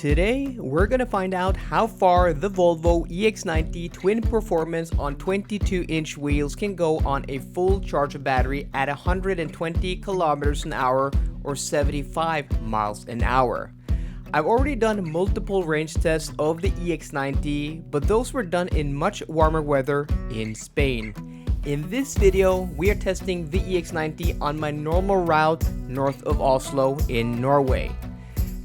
Today, we're gonna find out how far the Volvo EX90 twin performance on 22-inch wheels can go on a full charge of battery at 120 kilometers an hour or 75 miles an hour. I've already done multiple range tests of the EX90, but those were done in much warmer weather in Spain. In this video, we are testing the EX90 on my normal route north of Oslo in Norway.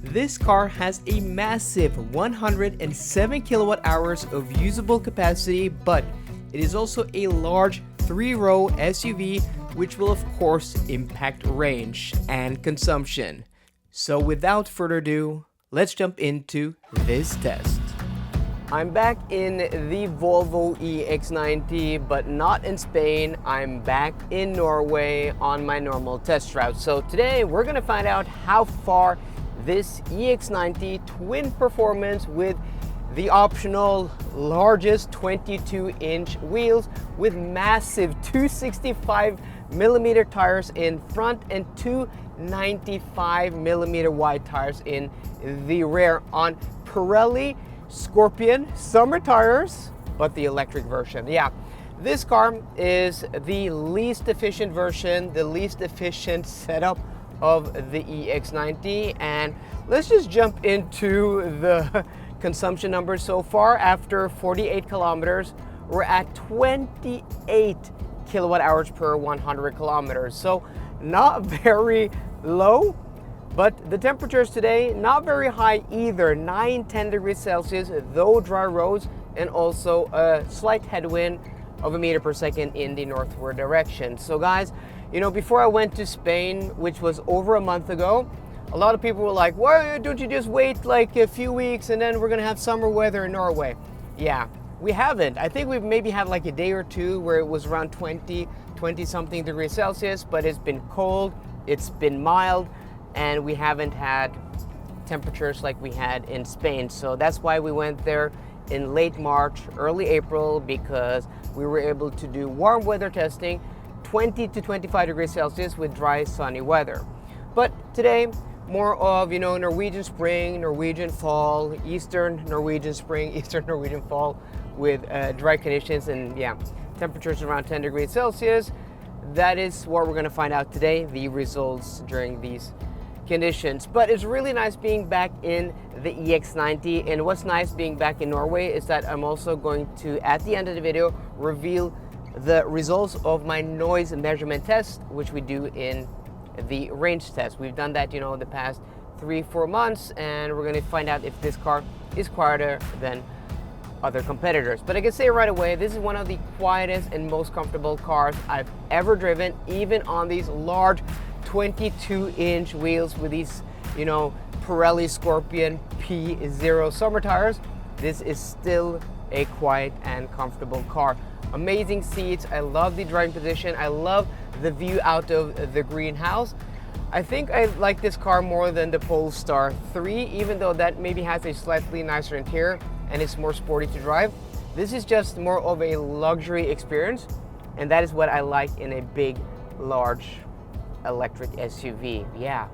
This car has a massive 107 kilowatt hours of usable capacity, but it is also a large 3-row SUV, which will of course impact range and consumption. So without further ado, let's jump into this test. I'm back in the Volvo EX90, but not in Spain. I'm back in Norway on my normal test route. So today we're gonna find out how far this EX90 twin performance with the optional largest 22-inch wheels with massive 265 millimeter tires in front and 295 millimeter wide tires in the rear on Pirelli Scorpion summer tires, but the electric version. Yeah, this car is the least efficient version, the least efficient setup of the EX90, and let's just jump into the consumption numbers so far. After 48 kilometers, we're at 28 kilowatt hours per 100 kilometers. So not very low, but the temperatures today, not very high either. 9-10 degrees Celsius, though dry roads, and also a slight headwind of a meter per second in the northward direction. So guys, you know, before I went to Spain, which was over a month ago, a lot of people were like, why don't you just wait like a few weeks and then we're gonna have summer weather in Norway? Yeah, we haven't. I think we've maybe had like a day or two where it was around 20 something degrees Celsius, but it's been cold, it's been mild, and we haven't had temperatures like we had in Spain. So that's why we went there in late March, early April, because we were able to do warm weather testing, 20 to 25 degrees Celsius with dry, sunny weather. But today, more of, you know, Norwegian spring, Norwegian fall, Eastern Norwegian spring, Eastern Norwegian fall with dry conditions and yeah, temperatures around 10 degrees Celsius. That is what we're gonna find out today, the results during these conditions. But it's really nice being back in the EX90, and what's nice being back in Norway is that I'm also going to, at the end of the video, reveal the results of my noise measurement test, which we do in the range test. We've done that, you know, the past 3-4 months, and we're going to find out if this car is quieter than other competitors. But I can say right away, this is one of the quietest and most comfortable cars I've ever driven, even on these large 22-inch wheels with these, you know, Pirelli Scorpion P0 summer tires. This is still a quiet and comfortable car. Amazing seats. I love the driving position. I love the view out of the greenhouse. I think I like this car more than the Polestar 3, even though that maybe has a slightly nicer interior and it's more sporty to drive. This is just more of a luxury experience, and that is what I like in a big, large electric SUV. Yeah,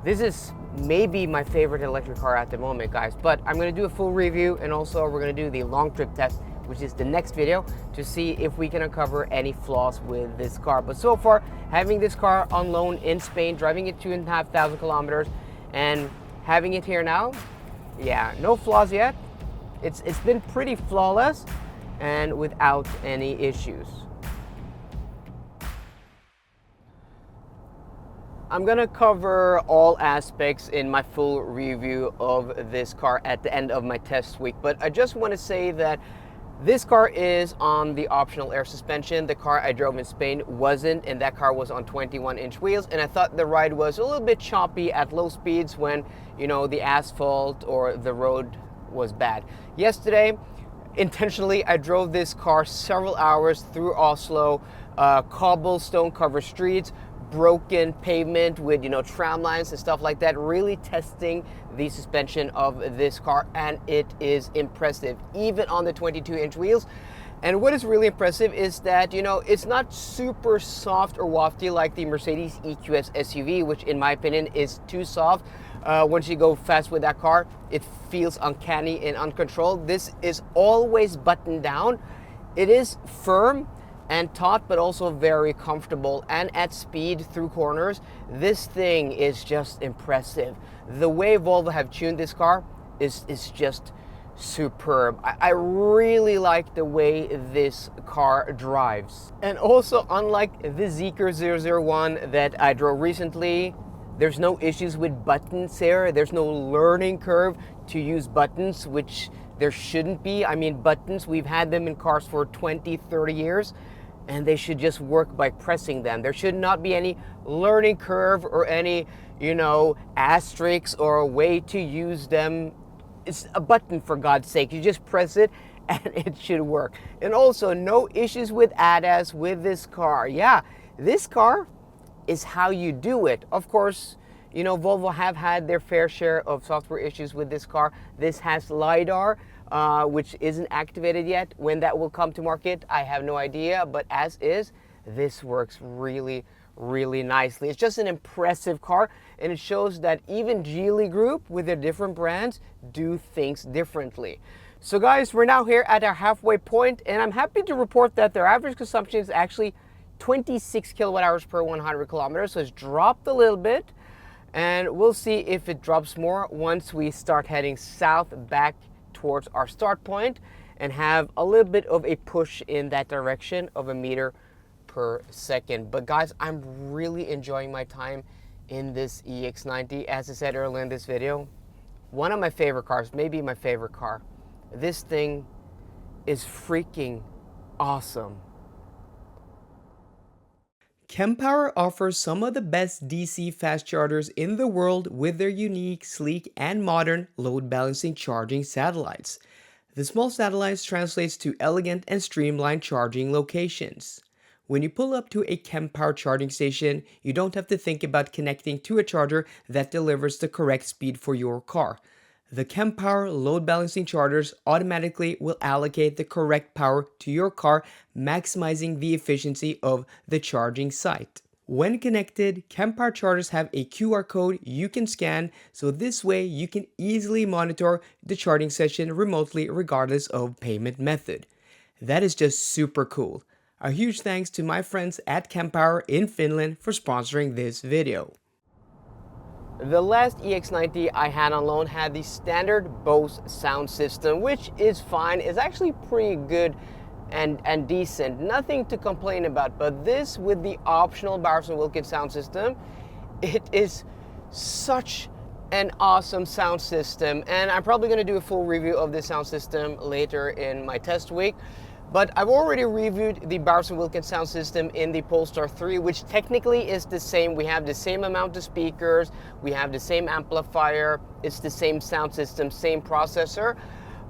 this is maybe my favorite electric car at the moment, guys, but I'm going to do a full review, and also we're going to do the long trip test, which is the next video, to see if we can uncover any flaws with this car. But so far, having this car on loan in Spain, driving it 2,500 kilometers, and having it here now, yeah, no flaws yet. It's been pretty flawless and without any issues. I'm gonna cover all aspects in my full review of this car at the end of my test week, but I just want to say that this car is on the optional air suspension. The car I drove in Spain wasn't, and that car was on 21-inch wheels, and I thought the ride was a little bit choppy at low speeds when, you know, the asphalt or the road was bad. Yesterday, intentionally, I drove this car several hours through Oslo, cobblestone covered streets, broken pavement with, you know, tram lines and stuff like that, really testing the suspension of this car, and it is impressive, even on the 22-inch wheels. And what is really impressive is that, you know, it's not super soft or wafty like the Mercedes EQS SUV, which in my opinion is too soft. once you go fast with that car, it feels uncanny and uncontrolled. This is always buttoned down. It is firm and taut, but also very comfortable, and at speed through corners, this thing is just impressive. The way Volvo have tuned this car is just superb. I really like the way this car drives. And also, unlike the Zeekr 001 that I drove recently, there's no issues with buttons here. There's no learning curve to use buttons, which there shouldn't be. I mean, buttons, we've had them in cars for 20, 30 years, and they should just work by pressing them. There should not be any learning curve or any, asterisks or a way to use them. It's a button, for God's sake. You just press it and it should work. And also, no issues with ADAS with this car. Yeah, this car is how you do it. Of course, Volvo have had their fair share of software issues with this car. This has LiDAR, which isn't activated yet. When that will come to market, I have no idea, but as is, this works really, really nicely. It's just an impressive car, and it shows that even Geely Group, with their different brands, do things differently. So guys, we're now here at our halfway point, and I'm happy to report that their average consumption is actually 26 kilowatt hours per 100 kilometers, so it's dropped a little bit. And we'll see if it drops more once we start heading south back towards our start point and have a little bit of a push in that direction of a meter per second. But guys, I'm really enjoying my time in this EX90. As I said earlier in this video, one of my favorite cars, maybe my favorite car. This thing is freaking awesome. Kempower offers some of the best DC fast chargers in the world with their unique, sleek, and modern load balancing charging satellites. The small satellites translates to elegant and streamlined charging locations. When you pull up to a Kempower charging station, you don't have to think about connecting to a charger that delivers the correct speed for your car. The Kempower load balancing chargers automatically will allocate the correct power to your car, maximizing the efficiency of the charging site. When connected, Kempower chargers have a QR code you can scan, so this way you can easily monitor the charging session remotely regardless of payment method. That is just super cool. A huge thanks to my friends at Kempower in Finland for sponsoring this video. The last EX90 I had on loan had the standard Bose sound system, which is fine. It's actually pretty good and decent. Nothing to complain about. But this, with the optional Bowers & Wilkins sound system, it is such an awesome sound system. And I'm probably going to do a full review of this sound system later in my test week. But I've already reviewed the Bowers & Wilkins sound system in the Polestar 3, which technically is the same. We have the same amount of speakers, we have the same amplifier, it's the same sound system, same processor.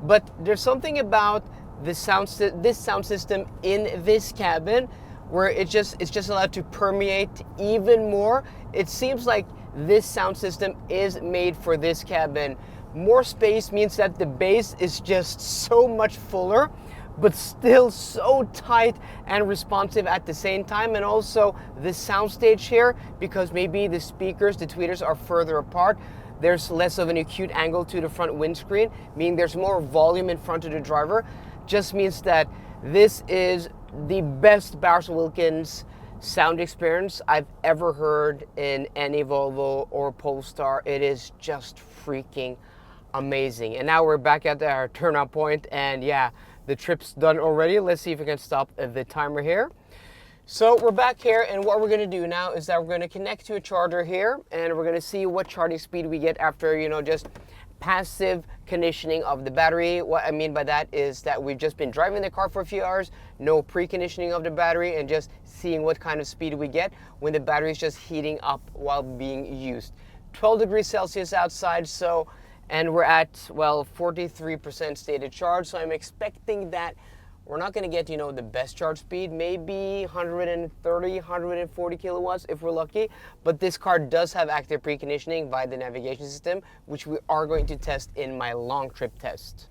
But there's something about this sound system in this cabin where it's just allowed to permeate even more. It seems like this sound system is made for this cabin. More space means that the bass is just so much fuller, but still so tight and responsive at the same time. And also the soundstage here, because maybe the speakers, the tweeters are further apart, there's less of an acute angle to the front windscreen, meaning there's more volume in front of the driver. Just means that this is the best Bowers & Wilkins sound experience I've ever heard in any Volvo or Polestar. It is just freaking amazing. And now we're back at our turnout point, and yeah, the trip's done already. Let's see if we can stop the timer here. So we're back here, and what we're going to do now is that we're going to connect to a charger here, and we're going to see what charging speed we get after, just passive conditioning of the battery. What I mean by that is that we've just been driving the car for a few hours, no preconditioning of the battery, and just seeing what kind of speed we get when the battery is just heating up while being used. 12 degrees Celsius outside, and we're at, 43% stated charge, so I'm expecting that we're not going to get, the best charge speed, maybe 130, 140 kilowatts if we're lucky, but this car does have active preconditioning via the navigation system, which we are going to test in my long trip test.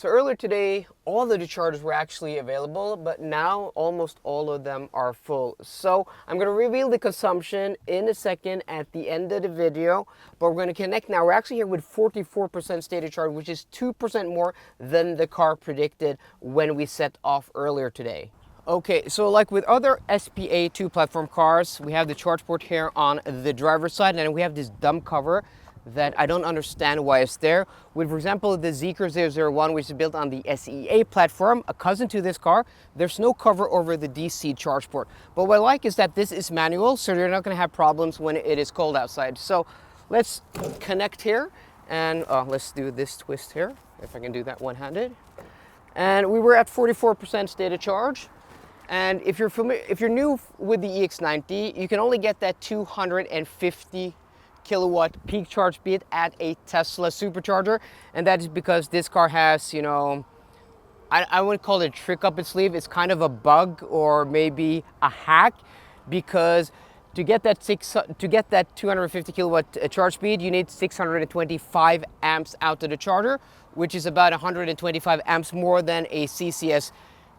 So earlier today, all of the chargers were actually available, but now almost all of them are full. So I'm going to reveal the consumption in a second at the end of the video, but we're going to connect now. We're actually here with 44% state of charge, which is 2% more than the car predicted when we set off earlier today. Okay, so like with other SPA2 platform cars, we have the charge port here on the driver's side, and we have this dumb cover that I don't understand why it's there. With, for example, the Zeekr 001, which is built on the SEA platform, a cousin to this car, there's no cover over the DC charge port. But what I like is that this is manual, so you're not going to have problems when it is cold outside. So let's connect here, and let's do this twist here, if I can do that one-handed. And we were at 44% state of charge. And if you're new with the EX90, you can only get that 250 kilowatt peak charge speed at a Tesla supercharger, and that is because this car has, you know, I wouldn't call it a trick up its sleeve. It's kind of a bug or maybe a hack, because to get that 250 kilowatt charge speed, you need 625 amps out of the charger, which is about 125 amps more than a CCS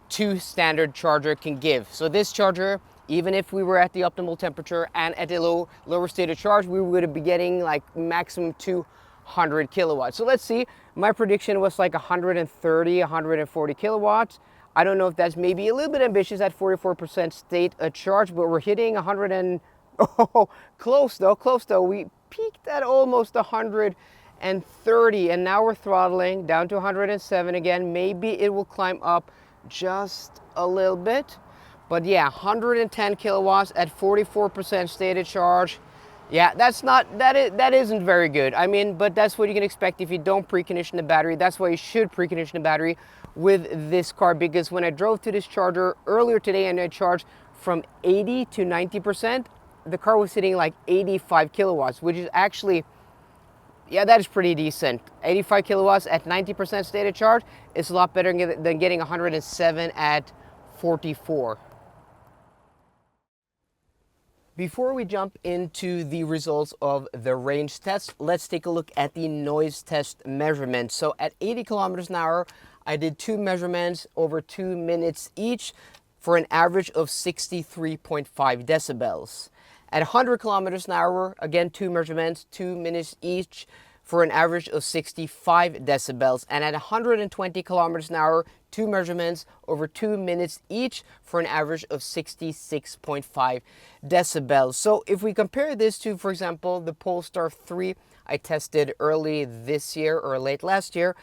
2 standard charger can give. So this charger, even if we were at the optimal temperature and at a lower state of charge, we would be getting like maximum 200 kilowatts. So let's see, my prediction was like 130, 140 kilowatts. I don't know if that's maybe a little bit ambitious at 44% state of charge, but we're hitting 100 and, oh, close though. We peaked at almost 130, and now we're throttling down to 107 again. Maybe it will climb up just a little bit. But yeah, 110 kilowatts at 44% state of charge. Yeah, that isn't very good. I mean, but that's what you can expect if you don't precondition the battery. That's why you should precondition the battery with this car, because when I drove to this charger earlier today and I charged from 80 to 90%, the car was sitting like 85 kilowatts, which is actually, yeah, that is pretty decent. 85 kilowatts at 90% state of charge is a lot better than getting 107 at 44. Before we jump into the results of the range test, let's take a look at the noise test measurement. So at 80 kilometers an hour, I did 2 measurements over 2 minutes each for an average of 63.5 decibels. At 100 kilometers an hour, again 2 measurements, 2 minutes each, for an average of 65 decibels. And at 120 kilometers an hour, 2 measurements over 2 minutes each for an average of 66.5 decibels. So if we compare this to, for example, the Polestar 3 I tested early this year or late last year,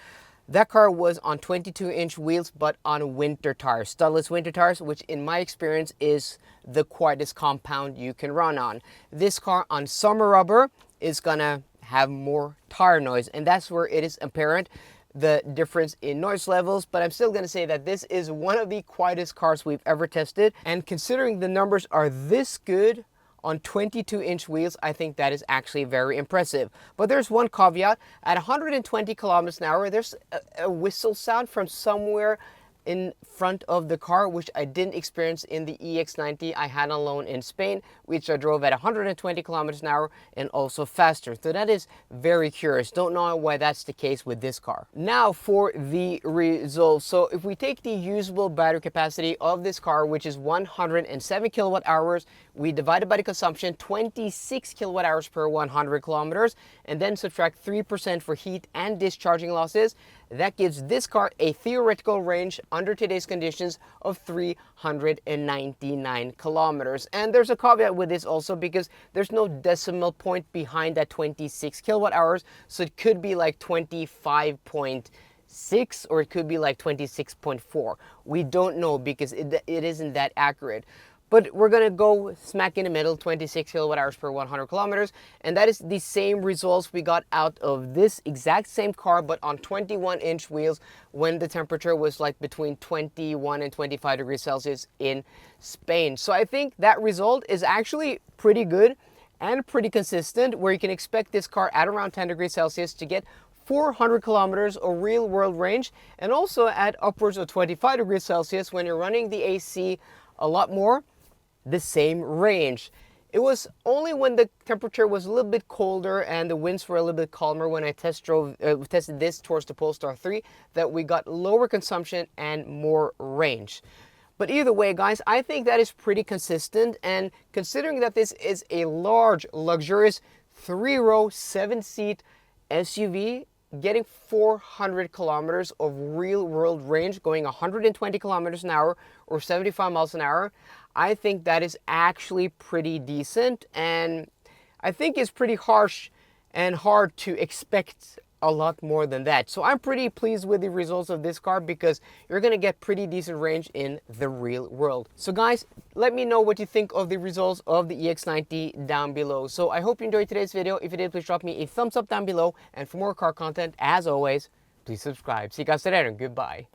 that car was on 22-inch wheels, but on winter tires, studdless winter tires, which in my experience is the quietest compound you can run on. This car on summer rubber is gonna have more tire noise, and that's where it is apparent, the difference in noise levels. But I'm still gonna say that this is one of the quietest cars we've ever tested, and considering the numbers are this good on 22-inch wheels, I think that is actually very impressive. But there's one caveat. At 120 kilometers an hour, there's a whistle sound from somewhere in front of the car, which I didn't experience in the EX90 I had on loan in Spain, which I drove at 120 kilometers an hour and also faster. So that is very curious. Don't know why that's the case with this car. Now for the results. So if we take the usable battery capacity of this car, which is 107 kilowatt hours, we divide it by the consumption, 26 kilowatt hours per 100 kilometers, and then subtract 3% for heat and discharging losses. That gives this car a theoretical range under today's conditions of 399 kilometers. And there's a caveat with this also, because there's no decimal point behind that 26 kilowatt hours. So it could be like 25.6 or it could be like 26.4. We don't know because it isn't that accurate. But we're gonna go smack in the middle, 26 kilowatt hours per 100 kilometers. And that is the same results we got out of this exact same car, but on 21-inch wheels when the temperature was like between 21 and 25 degrees Celsius in Spain. So I think that result is actually pretty good and pretty consistent, where you can expect this car at around 10 degrees Celsius to get 400 kilometers of real world range, and also at upwards of 25 degrees Celsius when you're running the AC a lot more, the same range. It was only when the temperature was a little bit colder and the winds were a little bit calmer when I tested this towards the Polestar 3 that we got lower consumption and more range. But either way, guys, I think that is pretty consistent, and considering that this is a large, luxurious 3-row, 7-seat SUV, getting 400 kilometers of real-world range, going 120 kilometers an hour or 75 miles an hour, I think that is actually pretty decent, and I think it's pretty harsh and hard to expect a lot more than that. So I'm pretty pleased with the results of this car because you're gonna get pretty decent range in the real world. So guys, let me know what you think of the results of the EX90 down below. So I hope you enjoyed today's video. If you did, please drop me a thumbs up down below. And for more car content, as always, please subscribe. See you guys later and goodbye.